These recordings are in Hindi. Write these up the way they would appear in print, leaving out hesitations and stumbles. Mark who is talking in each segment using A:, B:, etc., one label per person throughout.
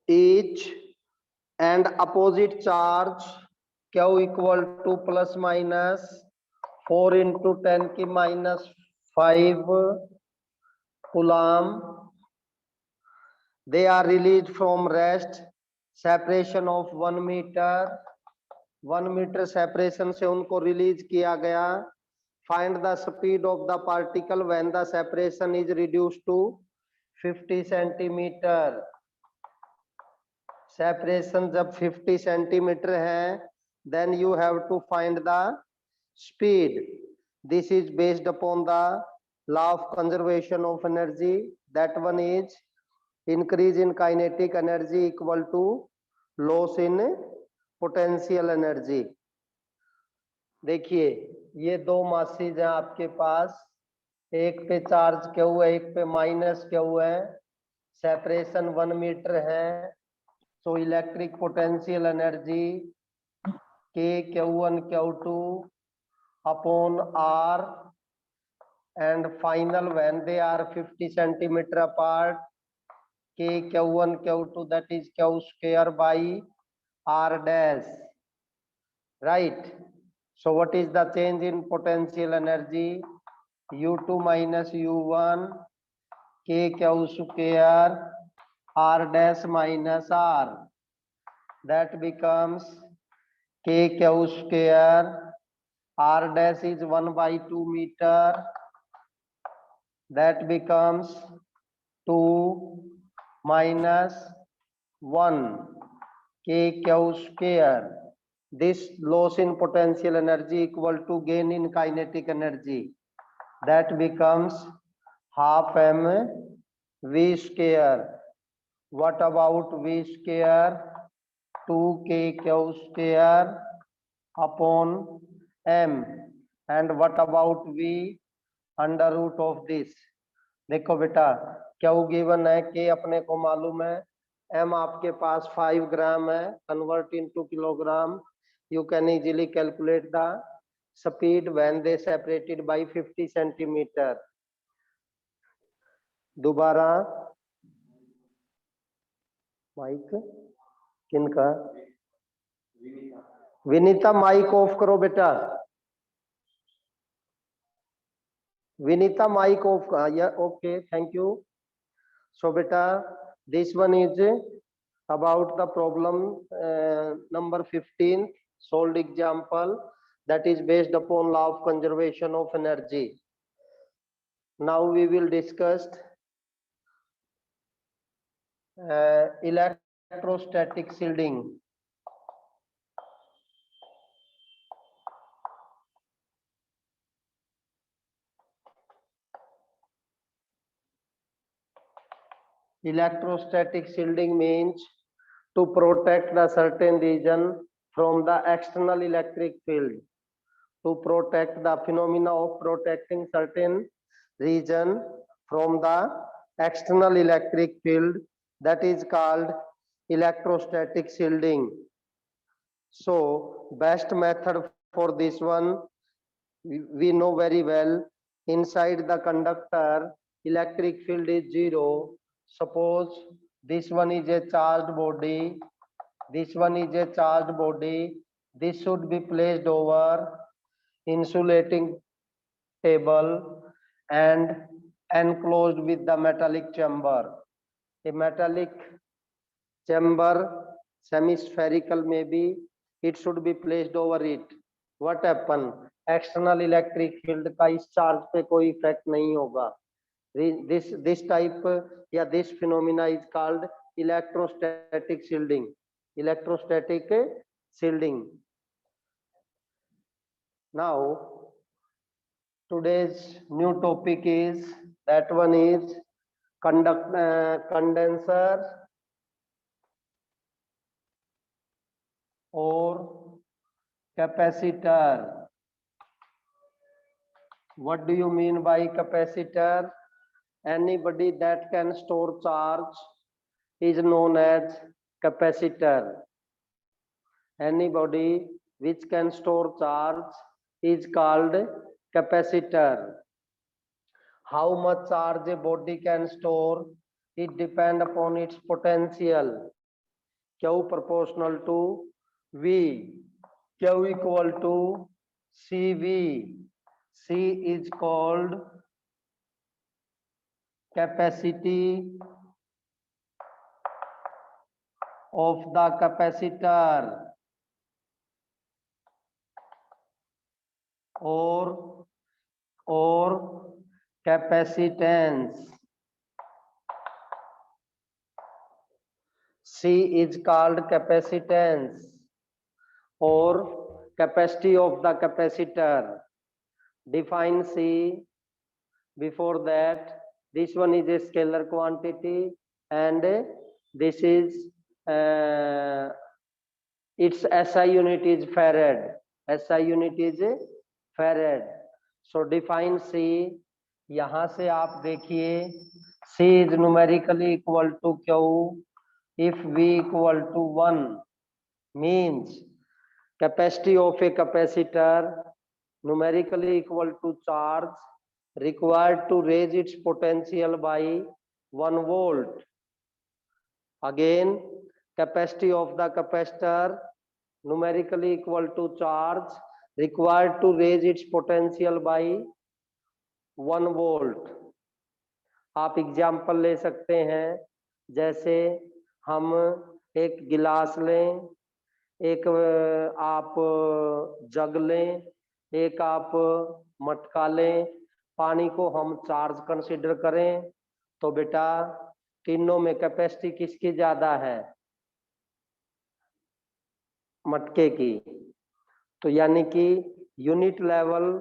A: each and opposite charge Q equal to plus minus 4 into 10 की minus 5 coulomb. They are released from rest. Separation of 1 meter. 1 meter separation से उनको रिलीज किया गया. Find the speed of the particle when the separation is reduced to 50 centimeter. Separation जब 50 centimeter है, then you have to find the speed. This is based upon the law of conservation of energy. That one is increase in kinetic energy equal to loss in potential energy. देखिए ये दो मासेज हैं आपके पास, एक पे चार्ज क्यू है, एक पे माइनस क्यू है. सेपरेशन 1 मीटर है. सो इलेक्ट्रिक पोटेंशियल एनर्जी के Q1 Q2 upon R and final when they are 50 centimeter apart K Q1 Q2 that is Q square by R dash, right? So what is the change in potential energy? U2 minus U1 K Q square R dash minus R, that becomes K Q square R dash is 1 by 2 meter, that becomes 2 minus 1 K Q square. This loss in potential energy equal to gain in kinetic energy, that becomes half m V square. What about V square? 2 Q square upon m. And what about V? Under root of this. देखो बेटा क्यू गिवन है, के अपने को मालूम है, एम आपके पास 5 ग्राम है, convert into kilogram. You can easily calculate the speed when they separated by 50 centimetre. दोबारा माइक किनका? विनीता माइक ऑफ करो बेटा. Vinita mic off. Yeah, okay, thank you. So beta, this one is about the problem number 15 solved example, that is based upon law of conservation of energy. Now we will discuss electrostatic shielding. Electrostatic shielding means to protect a certain region from the external electric field. To protect the phenomena of protecting certain region from the external electric field, that is called electrostatic shielding. So best method for this one, we know very well. Inside the conductor electric field is 0. Suppose this one is a charged body, this one is a charged body. This should be placed over insulating table and enclosed with the metallic chamber. A metallic chamber, semi-spherical maybe, it should be placed over it. What happen? External electric field का इस charge पे कोई effect नहीं होगा. This type या this phenomena is called electrostatic shielding. Electrostatic shielding. Now today's new topic is, that one is condenser or capacitor. What do you mean by capacitor? Anybody that can store charge is known as capacitor. Anybody which can store charge is called capacitor. How much charge a body can store? It depends upon its potential. Q proportional to V. Q equal to CV. C is called capacity of the capacitor or capacitance. C is called capacitance or capacity of the capacitor. Define C. Before that, this one is a scalar quantity and this is its SI unit is farad. SI unit is farad. So define C. यहाँ से आप देखिए C is numerically equal to Q if V equal to 1 means capacity of a capacitor numerically equal to charge required to raise its potential by 1 volt. Again, capacity of the capacitor numerically equal to charge required to raise its potential by 1 volt. आप एग्जाम्पल ले सकते हैं, जैसे हम एक गिलास लें, एक आप जग लें, एक आप मटका लें, पानी को हम चार्ज कंसीडर करें तो बेटा तीनों में कैपेसिटी किसकी ज्यादा है? मटके की। तो यानी कि यूनिट लेवल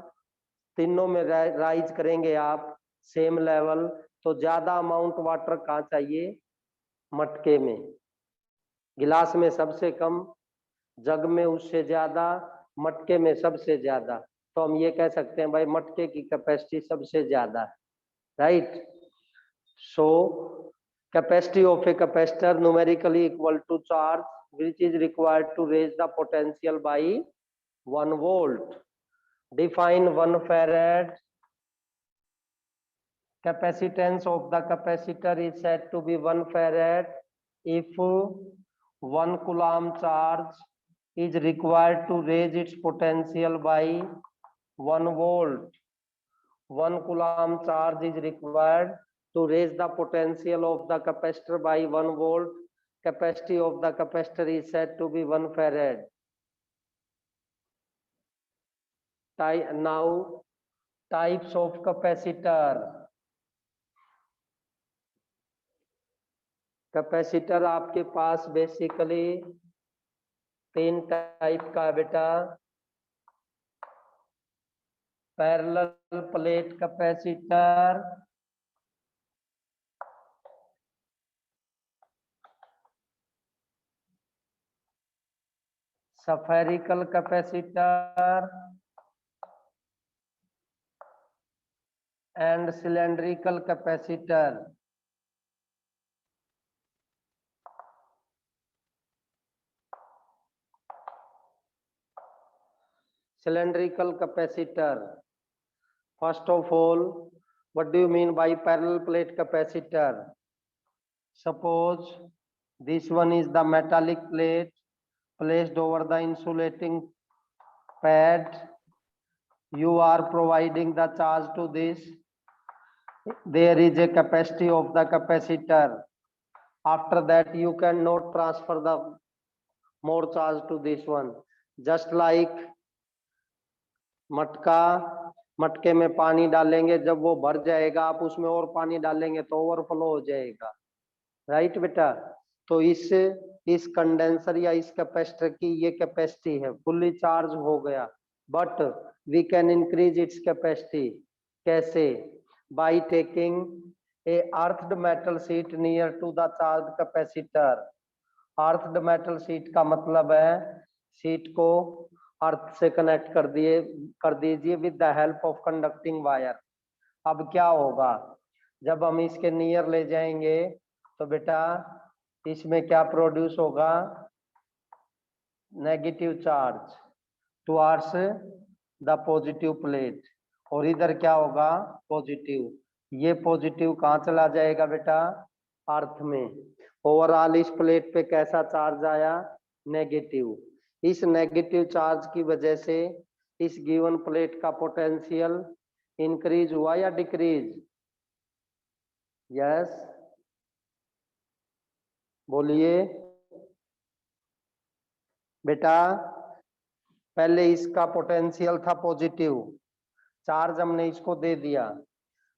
A: तीनों में राइज करेंगे आप सेम लेवल, तो ज्यादा अमाउंट वाटर कहाँ चाहिए? मटके में। गिलास में सबसे कम, जग में उससे ज्यादा, मटके में सबसे ज्यादा। तो हम ये कह सकते हैं भाई मटके की कैपेसिटी सबसे ज्यादा है, right? So capacity of a capacitor numerically equal to charge which is required to raise the potential by 1 volt. Define 1 farad. Capacitance of the capacitor is said to be 1 farad if 1 coulomb charge is required to raise its potential by 1 volt. 1 coulomb charge is required to raise the potential of the capacitor by 1 volt. Capacity of the capacitor is said to be 1 farad. Now, types of capacitor. Capacitor आपके पास बेसिकली 3 टाइप का बेटा। Parallel plate capacitor, spherical capacitor and cylindrical capacitor. Cylindrical capacitor. First of all, what do you mean by parallel plate capacitor? Suppose this one is the metallic plate placed over the insulating pad. You are providing the charge to this. There is a capacity of the capacitor. After that, you cannot transfer the more charge to this one. Just like मटका, मटके में पानी डालेंगे, जब वो भर जाएगा आप उसमें और पानी डालेंगे तो ओवरफ्लो हो जाएगा, राइट बेटा? तो इस कंडेंसर या इस कैपेसिटर की ये कैपेसिटी है, फुल्ली चार्ज हो गया, but we can increase its capacity. कैसे? By taking a earthed metal sheet near to the charge capacitor. Earthed metal sheet का मतलब है शीट को अर्थ से कनेक्ट कर दीजिए with the help of conducting wire. अब क्या होगा, जब हम इसके नियर ले जाएंगे तो बेटा इसमें क्या प्रोड्यूस होगा? Negative charge towards the positive plate, और इधर क्या होगा? पॉजिटिव। ये पॉजिटिव कहाँ चला जाएगा बेटा? अर्थ में, ओवरऑल इस प्लेट पे कैसा चार्ज आया, नेगेटिव। इस नेगेटिव चार्ज की वजह से इस गिवन प्लेट का पोटेंशियल इंक्रीज हुआ या डिक्रीज, यस बोलिए बेटा। पहले इसका पोटेंशियल था पॉजिटिव, चार्ज हमने इसको दे दिया,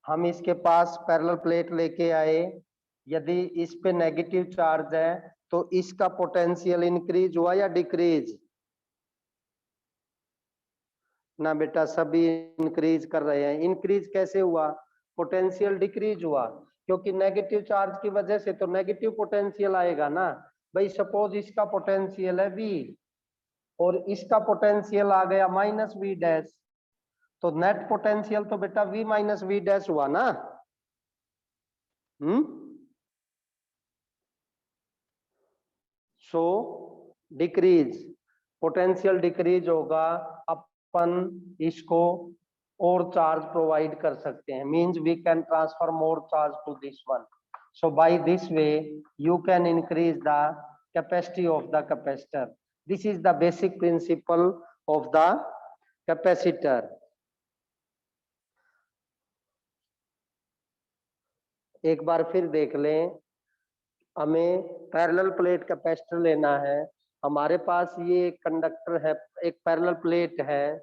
A: हम इसके पास पैरेलल प्लेट लेके आए, यदि इस पे नेगेटिव चार्ज है तो इसका पोटेंशियल इंक्रीज हुआ या डिक्रीज, ना बेटा सभी इंक्रीज कर रहे हैं। इंक्रीज कैसे हुआ, पोटेंशियल डिक्रीज हुआ, क्योंकि नेगेटिव चार्ज की वजह से तो नेगेटिव पोटेंशियल आएगा ना। भाई सपोज इसका पोटेंशियल है V और इसका पोटेंशियल आ गया माइनस V डैश, तो नेट पोटेंशियल तो बेटा V माइनस V डैश हुआ ना। सो डिक्रीज, पोटेंशियल डिक्रीज होगा, अपन इसको और चार्ज प्रोवाइड कर सकते हैं, means we can transfer more charge to this one. So by this way you can increase the capacity of the capacitor. This is the basic principle of the capacitor. एक बार फिर देख लें, हमें पैरेलल प्लेट कैपेसिटर लेना है, हमारे पास ये कंडक्टर है, एक पैरेलल प्लेट है,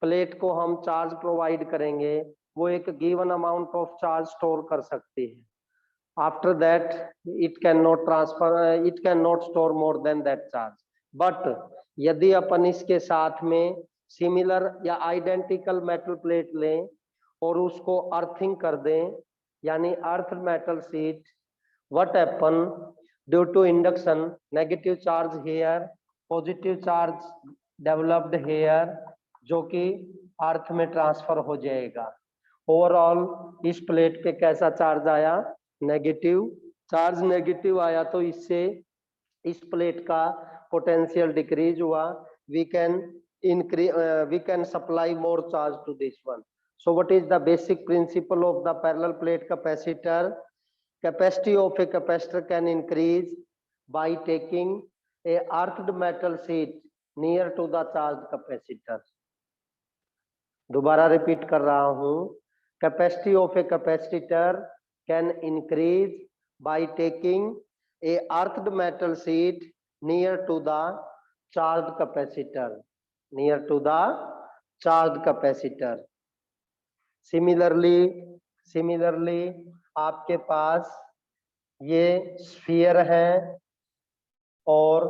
A: प्लेट को हम चार्ज प्रोवाइड करेंगे, वो एक given amount of charge store कर सकती है। After that it can not transfer, it can not store more than that charge. But यदि अपन इसके साथ में सिमिलर या आइडेंटिकल मेटल प्लेट लें और उसको अर्थिंग कर दें, यानी अर्थ metal sheet, what happen due to induction, negative charge here, positive charge developed here, जो कि अर्थ में ट्रांसफर हो जाएगा। ओवरऑल इस प्लेट पे कैसा चार्ज आया, नेगेटिव चार्ज। नेगेटिव आया तो इससे इस प्लेट का पोटेंशियल डिक्रीज हुआ, we can supply more charge to this one. So what is the basic principle of the parallel plate capacitor? Capacity of a capacitor can increase by taking a earthed metal sheet near to the charged capacitor. दोबारा रिपीट कर रहा हूं, capacity of a capacitor can increase by taking a earthed metal sheet near to the charged capacitor, near to the charged capacitor. Similarly आपके पास ये स्फीयर है और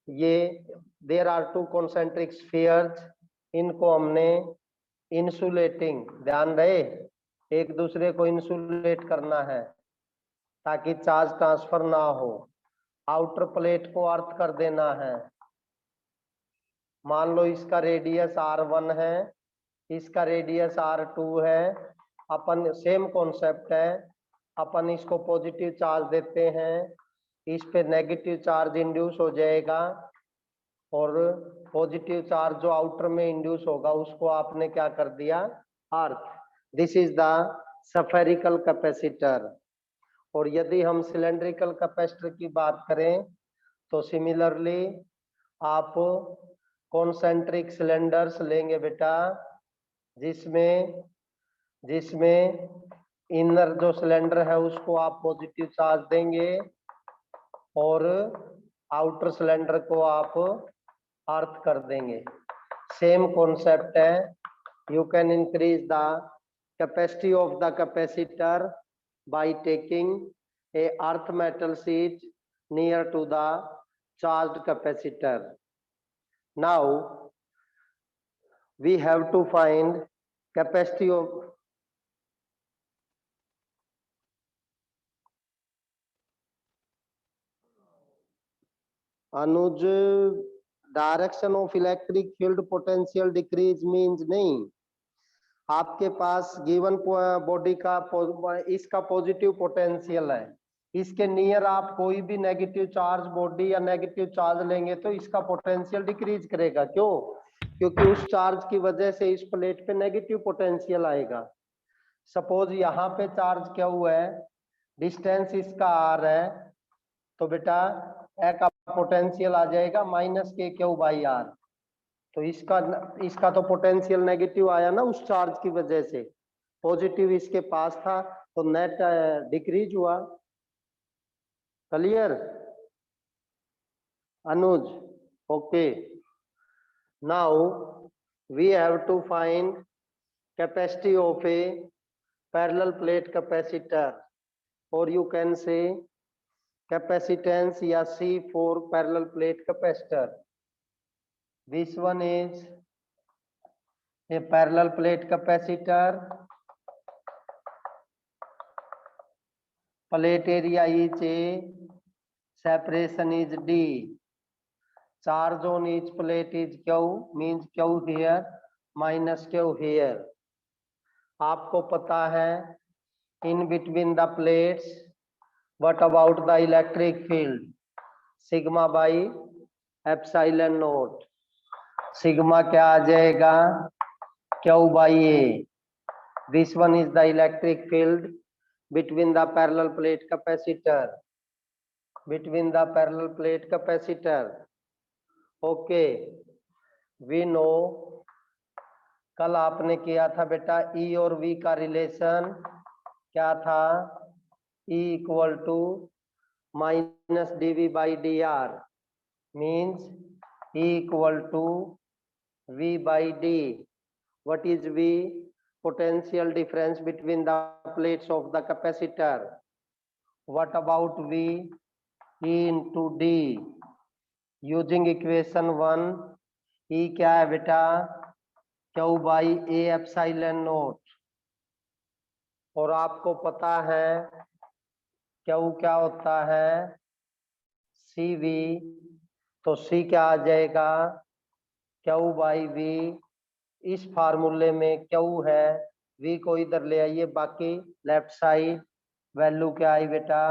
A: ये there are two concentric spheres, इनको हमने इंसुलेटिंग, ध्यान रहे, एक दूसरे को इंसुलेट करना है ताकि चार्ज ट्रांसफर ना हो। आउटर प्लेट को अर्थ कर देना है, मान लो इसका रेडियस R1 है, इसका रेडियस R2 है, अपन सेम कॉन्सेप्ट है, अपन इसको पॉजिटिव चार्ज देते हैं, इस पे नेगेटिव चार्ज इंड्यूस हो जाएगा और पॉजिटिव चार्ज जो आउटर में इंड्यूस होगा उसको आपने क्या कर दिया, earth. This is the spherical capacitor. और यदि हम सिलेंड्रिकल कैपेसिटर की बात करें तो सिमिलरली आप कॉन्सेंट्रिक सिलेंडर्स लेंगे बेटा, जिसमें इनर जो सिलेंडर है उसको आप पॉजिटिव चार्ज देंगे और आउटर सिलेंडर को आप अर्थ कर देंगे। सेम कॉन्सेप्ट है, you can increase the capacity of the capacitor by taking a earth metal sheet near to the charged capacitor. Now we have to find capacity of Anuj, direction of electric field potential decrease means नहीं, आपके पास गिवन बॉडी का इसका पॉजिटिव पोटेंशियल है, इसके नियर आप कोई भी नेगेटिव चार्ज बॉडी या नेगेटिव चार्ज लेंगे तो इसका पोटेंशियल डिक्रीज करेगा। क्यों? क्योंकि उस चार्ज की वजह से इस प्लेट पे नेगेटिव पोटेंशियल आएगा। सपोज यहाँ पे चार्ज क्या हुआ है, डिस्टेंस इसका R है, तो बेटा ए का पोटेंशियल आ जाएगा -k/q/r। तो इसका तो पोटेंशियल नेगेटिव आया ना उस चार्ज की वजह से, पॉजिटिव इसके पास था तो नेट डिक्रीज हुआ। Clear Anuj? Okay, now we have to find capacity of a parallel plate capacitor, और यू कैन से capacitance या C for parallel plate capacitor. This one is a parallel plate capacitor. Plate area is A, separation is D. Charge on each plate is Q, means Q here minus Q here. आपको पता है in between the plates, what about the electric field? Sigma by epsilon naught. Sigma क्या आ जाएगा? Q/A. This one is the electric field between the parallel plate capacitor. Between the parallel plate capacitor. Okay, we know कल आपने किया था बेटा E और V का रिलेशन क्या था? E equal to -dV/dr means E equal to V/d. What is V? Potential difference between the plates of the capacitor. What about V? E into D. Using equation 1, E क्या है बेटा? Q/A epsilon naught. और आपको पता है Q क्या होता है? CV. तो C क्या आ जाएगा? Q/V। इस फार्मूले में Q है, V को इधर ले आइए, बाकी लेफ्ट साइड वैल्यू क्या आई बेटा?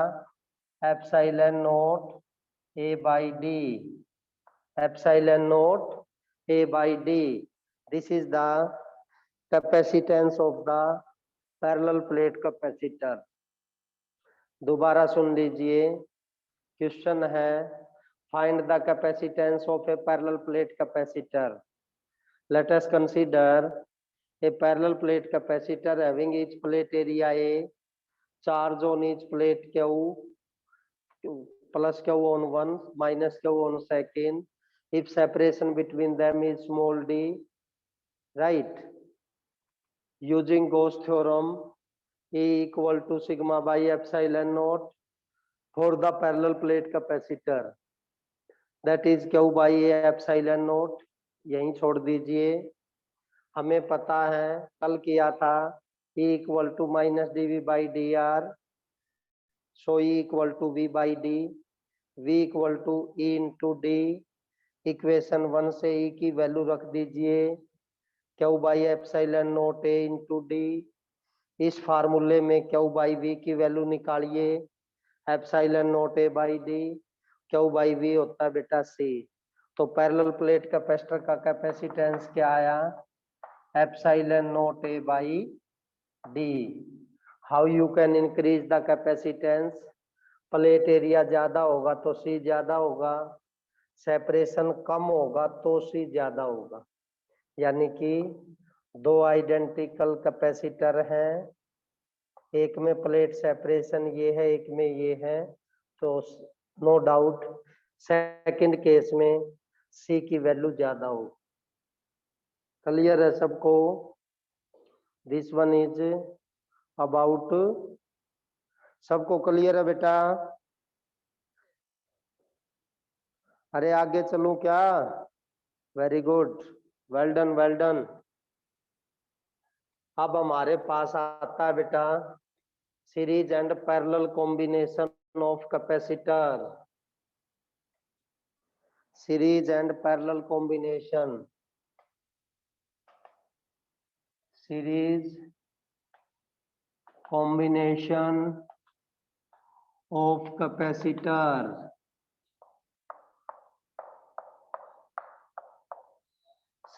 A: Epsilon not A/d, epsilon not A/d। This is the capacitance of the parallel plate capacitor. दोबारा सुन लीजिए, क्वेश्चन है find the capacitance of a parallel plate capacitor. Let us consider a parallel plate capacitor having each plate area A, charge on each plate Q, plus Q on one, minus Q on second. If separation between them is small d, right? Using Gauss theorem, E equal to sigma by epsilon naught for the parallel plate capacitor. That is Q/A epsilon naught. यहीं छोड़ दीजिए, हमें पता है कल किया था E equal to -dV/dr, so E equal to V/d, V equal to E into D। Equation 1 से E की वैल्यू रख दीजिए Q/epsilon naught A into D। इस फार्मूले में Q/V की वैल्यू निकालिए, एप्सिलॉन नॉट A/d, Q/V होता है बेटा C। तो पैरेलल प्लेट कैपेसिटर का कैपेसिटेंस क्या आया? Epsilon not A/d। How you can increase the capacitance? Plate area ज्यादा होगा तो C ज्यादा होगा, सेपरेशन कम होगा तो C ज्यादा होगा। यानी कि दो आइडेंटिकल कैपेसिटर हैं, एक में प्लेट सेपरेशन ये है, एक में ये है, तो नो डाउट सेकंड केस में C की वैल्यू ज्यादा हो। क्लियर है सबको? दिस वन इज अबाउट, सबको क्लियर है बेटा? अरे आगे चलूं क्या? Very good, well done well done. अब हमारे पास आता है बेटा series and parallel combination of capacitor. Series and parallel combination, series combination of capacitor।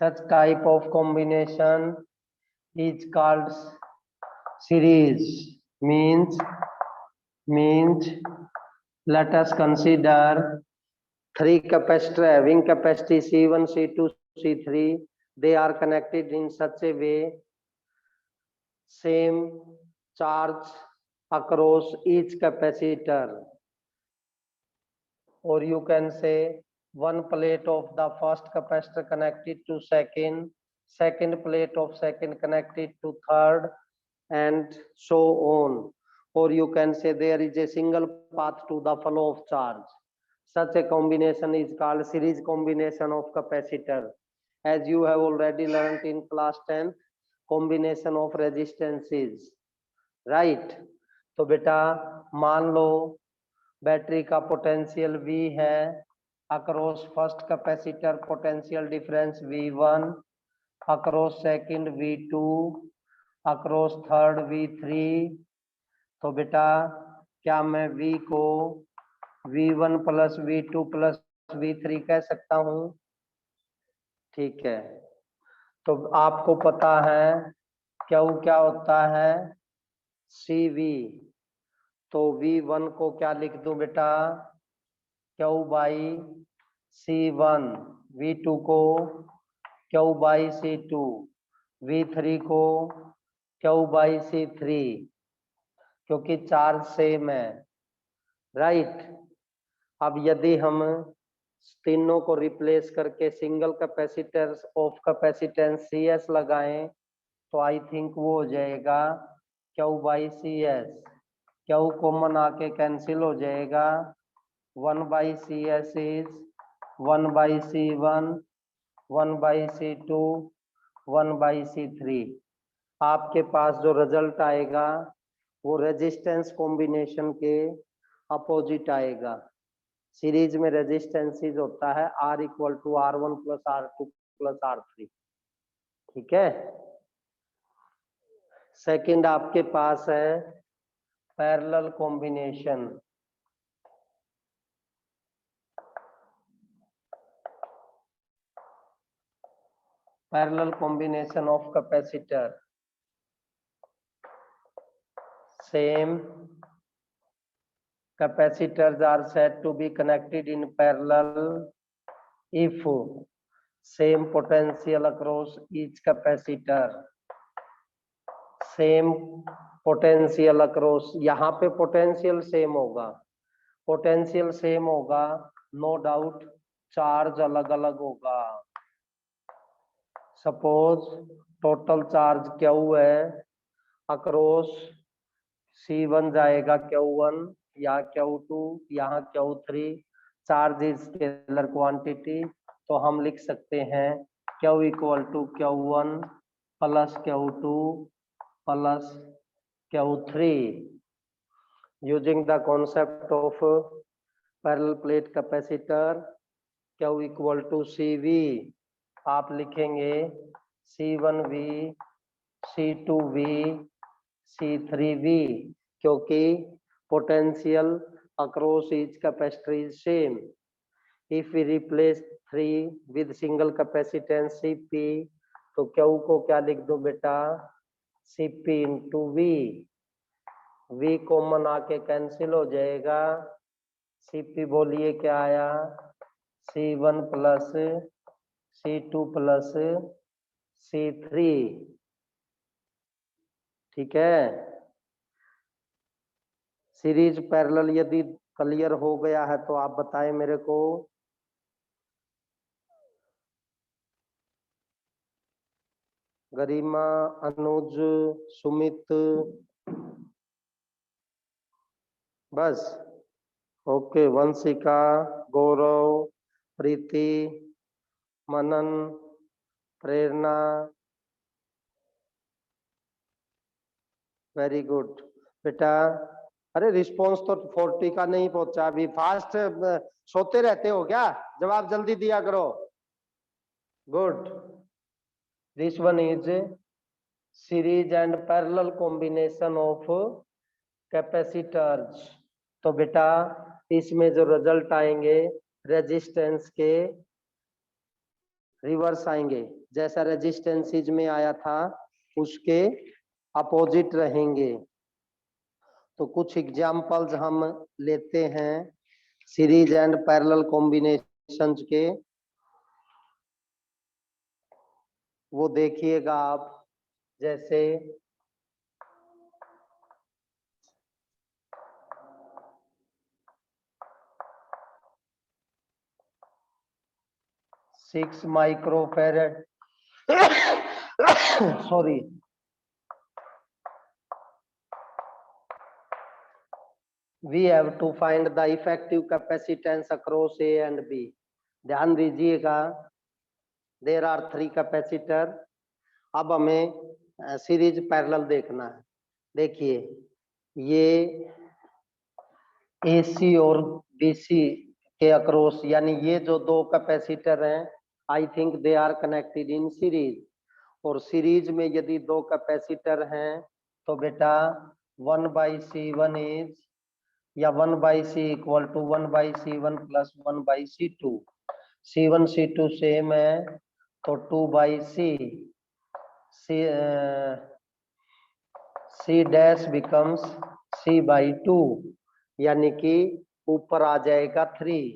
A: Such type of combination is called series, means Let us consider three capacitors having capacity C1, C2, C3. They are connected in such a way, same charge across each capacitor, or you can say one plate of the first capacitor connected to second plate of second connected to third, and so on. Or you can say there is a single path to the flow of charge. Such a combination is called series combination of capacitor. As you have already learned in class 10, combination of resistances, right? तो बेटा मान लो बैटरी का पोटेंशियल V है, across first capacitor potential difference V1, across second V2, across third V3. तो बेटा क्या मैं V को V1 plus V2 plus V3 कह सकता हूं? ठीक है, तो आपको पता है Q क्या होता है? CV. तो V1 को क्या लिख दूं बेटा? Q by C1. V2 को Q बाई C2. V3 को Q बाई C3, क्योंकि चार्ज सेम है, राइट? अब यदि हम तीनों को रिप्लेस करके single capacitor of capacitance CS लगाएं तो आई थिंक वो हो जाएगा Q by CS. Q common आके कैंसिल हो जाएगा. 1 by CS is 1 by C1, 1 by C2, 1 by C3. आपके पास जो रिजल्ट आएगा वो रेजिस्टेंस कॉम्बिनेशन के अपोजिट आएगा. सीरीज में रेजिस्टेंसेस होता है R equal to R1 plus R2 plus R3. ठीक है. सेकंड आपके पास है parallel combination. Parallel combination of capacitor. Same capacitors are said to be connected in parallel if same potential across each capacitor. Same potential across, यहाँ पे potential same होगा, potential same होगा, no doubt charge अलग अलग होगा. Suppose total charge Q है, across C1 जाएगा Q1, यहाँ Q2, यहाँ Q3. Charge is scalar quantity, तो हम लिख सकते हैं Q equal to Q1 plus Q2 plus Q3 using the concept of parallel plate capacitor. Q equal to CV. आप लिखेंगे C1V, C2V, C3V, क्योंकि potential across each capacitor is same. If we replace 3 with single capacitance CP, तो Q को क्या लिख दो बेटा? CP into V. V common आके कैंसिल हो जाएगा. CP बोलिए क्या आया? C1 plus C2 plus C3. ठीक है. सीरीज पैरेलल यदि क्लियर हो गया है तो आप बताएं मेरे को. गरिमा, अनुज, सुमित, बस. ओके. वंशिका, गौरव, प्रीति, मनन, प्रेरणा, वेरी गुड बेटा. अरे रिस्पॉन्स तो 40 का नहीं पहुंचा अभी. फास्ट सोते रहते हो क्या? जवाब जल्दी दिया करो. Good. This one is series and parallel combination of capacitors. तो बेटा इसमें जो रिजल्ट आएंगे रेजिस्टेंस के रिवर्स आएंगे. जैसा रेजिस्टेंसेज में आया था उसके अपोजिट रहेंगे. तो कुछ एग्जाम्पल्स हम लेते हैं. सीरीज एंड पैरेलल कॉम्बिनेशंस के, वो देखिएगा आप, जैसे six microfarad sorry, we have to find the effective capacitance across A and B. ध्यान दीजिएगा, there are 3 कैपेसिटर। अब हमें सीरीज पैरेलल देखना है। देखिए ये AC और BC के अक्रॉस, यानी ये जो 2 कैपेसिटर हैं, I think they are connected in series. और सीरीज में यदि 2 कैपेसिटर हैं तो बेटा 1/C1 इज, या 1/C equal to 1/C1 plus 1/C2। C1 C2 same है तो 2/C, C dash becomes C/2, यानी कि ऊपर आ जाएगा 3।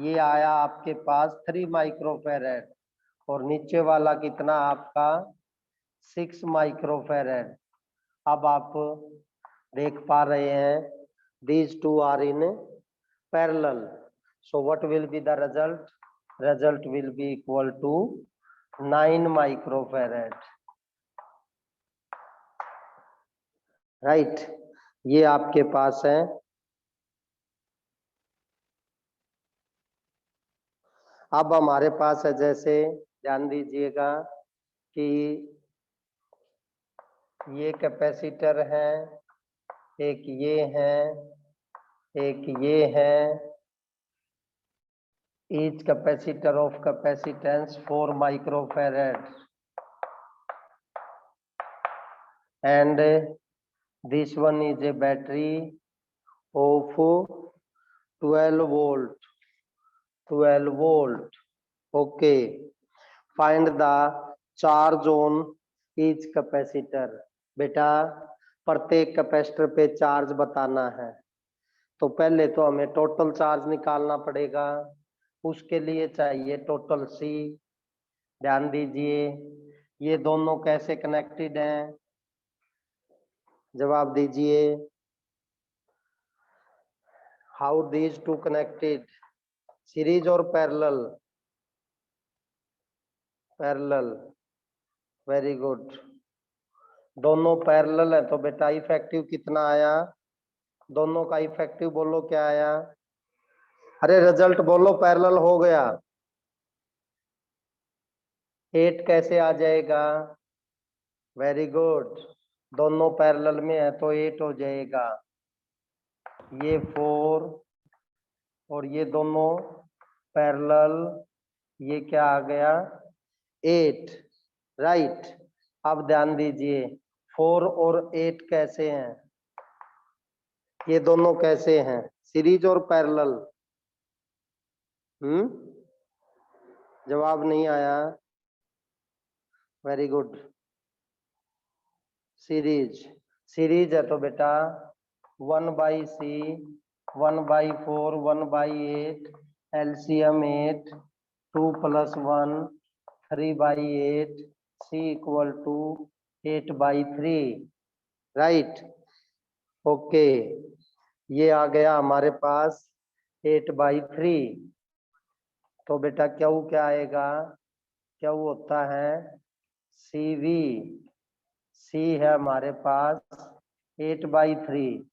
A: ये आया आपके पास 3 माइक्रोफेरेड, और नीचे वाला कितना आपका 6 माइक्रोफेरेड। अब आप देख पा रहे हैं these two are in parallel, so what will be the result will be equal to 9 microfarad, right? ये आपके पास है। अब हमारे पास है, जैसे ध्यान दीजिएगा कि ये कैपेसिटर है, एक ये है, एक ये है, each capacitor of capacitance 4 microfarad, and this one is a battery of 12 volt. Okay, find the charge on each capacitor। बेटा प्रत्येक कैपेसिटर पे चार्ज बताना है, तो पहले तो हमें टोटल चार्ज निकालना पड़ेगा। उसके लिए चाहिए टोटल C। ध्यान दीजिए ये दोनों कैसे कनेक्टेड हैं, जवाब दीजिए। How these two connected, series और पैरेलल? पैरेलल, वेरी गुड, दोनों पैरेलल है तो बेटा इफेक्टिव कितना आया? दोनों का इफेक्टिव बोलो क्या आया? अरे रिजल्ट बोलो, पैरेलल हो गया 8 कैसे आ जाएगा? वेरी गुड, दोनों पैरेलल में है तो 8 हो जाएगा। ये 4 और ये दोनों पैरेलल, ये क्या आ गया? 8, राइट। अब ध्यान दीजिए 4 और 8 कैसे हैं? ये दोनों कैसे हैं? सीरीज और पैरेलल? जवाब नहीं आया, वेरी गुड। सीरीज है तो बेटा 1/C 1/4 1/8, LCM 8, 2 + 1 3/8, C equal to 8/3, right? Okay, ये आ गया हमारे पास 8/3। तो बेटा क्यू क्या आएगा? क्यू होता है CV। C है हमारे पास 8/3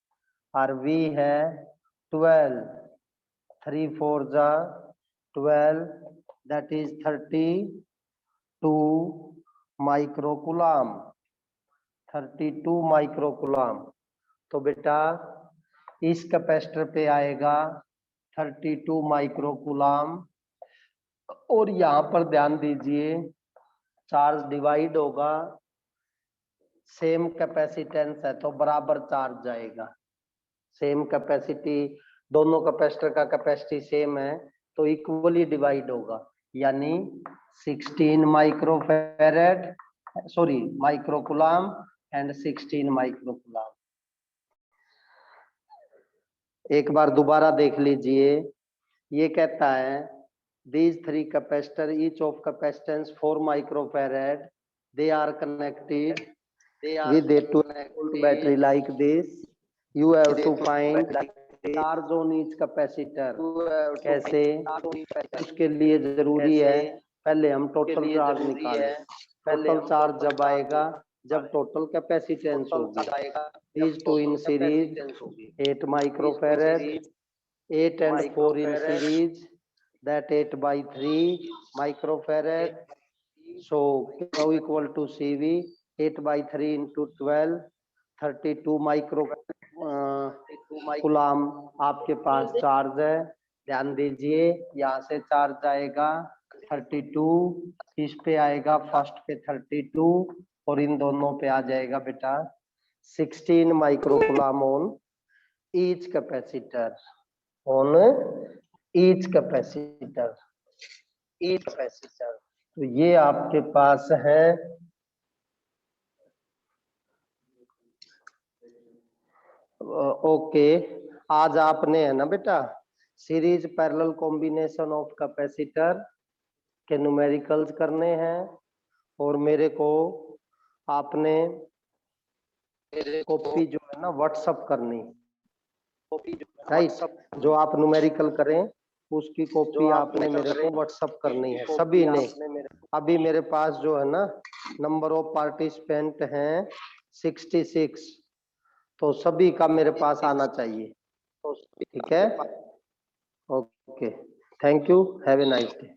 A: और V है 12, 3 4 जा 12, दैट इज 32 माइक्रोकुलाम, 32 माइक्रोकुलाम। तो बेटा इस कैपेसिटर पे आएगा 32 माइक्रोकुलाम, और यहाँ पर ध्यान दीजिए चार्ज डिवाइड होगा, सेम कैपेसिटेंस है तो बराबर चार्ज जाएगा। सेम कैपेसिटी, दोनों कैपेसिटर का कैपेसिटी सेम है तो इक्वली डिवाइड होगा, यानी 16 microfarad sorry microcoulomb and 16 microcoulomb. एक बार दोबारा देख लीजिए। ये कहता है these three capacitor each of capacitance 4 microfarad, they are connected with a 12 battery like this. You have to find charge on each capacitor. कैसे? उसके लिए जरूरी है पहले हम टोटल चार्ज निकालें। टोटल चार्ज जब आएगा जब टोटल कैपेसिटेंस होगी। these two in series 8 microfarad, 8 and 4 in series, that 8 by 3 microfarad. So Q equal to CV, 8 by 3 into 12, 32 micro coulomb आपके पास चार्ज है। ध्यान दीजिए यहाँ से चार्ज आएगा 32, इस पे आएगा फर्स्ट पे 32 और इन दोनों पे आ जाएगा बेटा 16 micro coulomb on each capacitor, on each capacitor. तो ये आपके पास है ओके। आज आपने है ना बेटा series parallel combination of capacitor के न्यूमेरिकल्स करने हैं और मेरे को आपने कॉपी जो है ना व्हाट्सएप करनी, राइट। जो आप न्यूमेरिकल करें उसकी कॉपी आपने मेरे को व्हाट्सएप करनी है सभी ने। अभी मेरे पास जो है ना नंबर ऑफ पार्टिसिपेंट हैं 66, तो सभी का मेरे पास आना चाहिए, ठीक है। Okay, thank you, have a nice day.